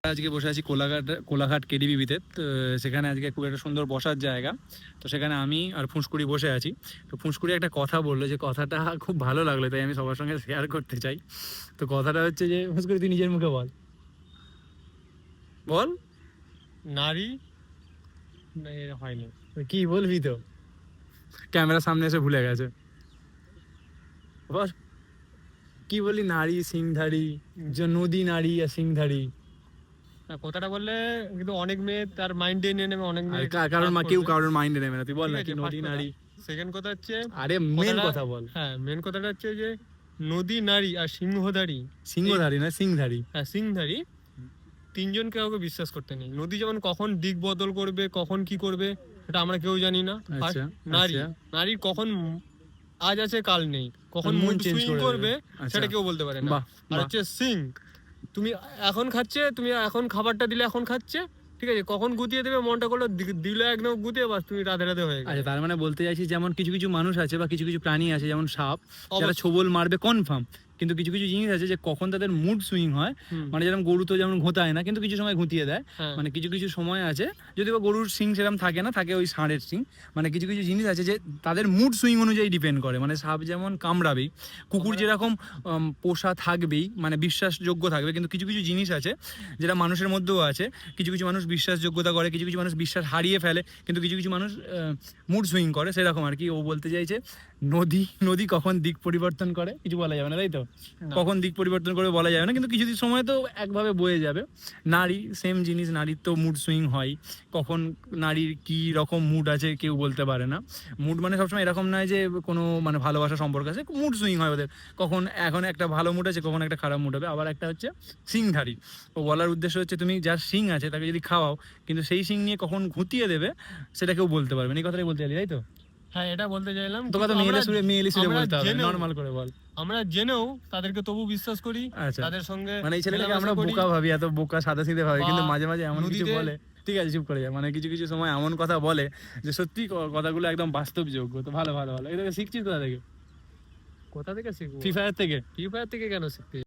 আজকে বসে আছি কোলাঘাট কেডিবিতে। তো সেখানে আজকে খুব একটা সুন্দর বসার জায়গা। তো সেখানে আমি আর ফুঁসকুড়ি বসে আছি। তো ফুঁসকুড়ি একটা কথা বললো, যে কথাটা খুব ভালো লাগলো, তাই আমি সবার সঙ্গে শেয়ার করতে চাই। তো কথাটা হচ্ছে যে, ফুঁসকুড়ি তুই নিজের মুখে বল বল নারী হয়নি। কি বলবি? তো ক্যামেরার সামনে এসে ভুলে গেছে। বল কি বলি? নারী সিংধারী, যে নদী নারী আর সিংধারী। কথাটা বললে কিন্তু অনেক মেয়ে তার মাইন্ডে নিয়ে নেবে, অনেক মেয়ে কেউ কারোর মাইন্ডে নেবে না, তুই বল না কি নদী নারী। সেকেন্ড কথা হচ্ছে, আরে মেন কথা বল। হ্যাঁ মেন কথাটা হচ্ছে যে নদী নারী আর সিংহধারী। সিংহধারী না সিংধারী। হ্যাঁ সিংধারী, তিনজনকে কাউকে বিশ্বাস করতে নেই। নদী যেমন কখন দিক বদল করবে, কখন কি করবে সেটা আমরা কেউ জানি না। আচ্ছা, নারী আচ্ছা। নারী কখন আজ আছে কাল নেই, কখন মন মুড চেঞ্জ সুইং করে করবে দেবে। আচ্ছা। সেটা কেউ বলতে পারে না। বাহ, আর বাহ। হচ্ছে সিং, তুমি এখন খাচ্ছে, তুমি এখন খাবারটা দিলে এখন খাচ্ছে, ঠিক আছে, কখন গুতিয়ে দেবে মনটা করলো দিলে একদম গুতিয়ে, বাস তুমি রাধে রাধে হয়ে গেলে। আচ্ছা, তার মানে বলতে চাইছি, যেমন কিছু কিছু মানুষ আছে বা কিছু কিছু প্রাণী আছে, যেমন সাপ, যারা ছোবল মারবে কনফার্ম, কিন্তু কিছু কিছু জিনিস আছে যে কখন তাদের মুড সুইং হয়। মানে যেমন গরু তো যেমন ঘোতায় না, কিন্তু কিছু সময় ঘুতিয়ে দেয়। মানে কিছু কিছু সময় আছে, যদি বা গরুর সিং সেরকম থাকে না, থাকে ওই ষাঁড়ের সিং। মানে কিছু কিছু জিনিস আছে যে তাদের মুড সুইং অনুযায়ী ডিপেন্ড করে। মানে সাপ যেমন কামড়াবেই, কুকুর যেরকম পোষা থাকবেই, মানে বিশ্বাসযোগ্য থাকবে। কিন্তু কিছু কিছু জিনিস আছে যেটা মানুষের মধ্যেও আছে। কিছু কিছু মানুষ বিশ্বাসযোগ্যতা করে, কিছু কিছু মানুষ বিশ্বাস হারিয়ে ফেলে, কিন্তু কিছু কিছু মানুষ মুড সুইং করে, সেরকম আর কি। ও বলতে চাইছে নদী নদী কখন দিক পরিবর্তন করে কিছু বলা যাবে না, তাই তো? কখন দিক পরিবর্তন করে বলা যাবে না, কিন্তু কিছু সময় তো একভাবে বয়ে যাবে। নারী সেম জিনিস, নারীর তো মুড সুইং হয়। কখন নারীর কি রকম মুড আছে কেউ বলতে পারে না। মুড মানে সবসময় এরকম নয় যে কোনো মানে ভালোবাসা সম্পর্ক আছে, মুড সুইং হয় ওদের। কখন এখন একটা ভালো মুড আছে, কখন একটা খারাপ মুড হবে। আবার একটা হচ্ছে সিংধারী। ও বলার উদ্দেশ্য হচ্ছে, তুমি যার সিং আছে তাকে যদি খাওয়াও, কিন্তু সেই সিং নিয়ে কখন ঘুতিয়ে দেবে সেটা কেউ বলতে পারবে না। এই কথাটাই বলতে চাইলি, তাই তো? হ্যাঁ এটা বলতে চাইলাম। তোকে তো মেয়েলি সুরে বলতে হবে, নরমাল করে বল। আমরা জেনেও তাদেরকে তবু বিশ্বাস করি। আচ্ছা, তাদের সঙ্গে মানে এই ছেলেটাকে আমরা বোকা ভাবি, এত বোকা সাদা সিধে ভাবি, কিন্তু মাঝে মাঝে এমন কিছু বলে। ঠিক আছে, চুপ করে যা। মানে কিছু কিছু সময় এমন কথা বলে যে সত্যি কথাগুলো একদম বাস্তবযোগ্য। তো ভালো ভালো ভালো, এটাকে শিখছিস কোথা থেকে? কোথা থেকে শিখবো? ফ্রি ফায়ার থেকে? ফ্রি ফায়ার থেকে কেন শিখতে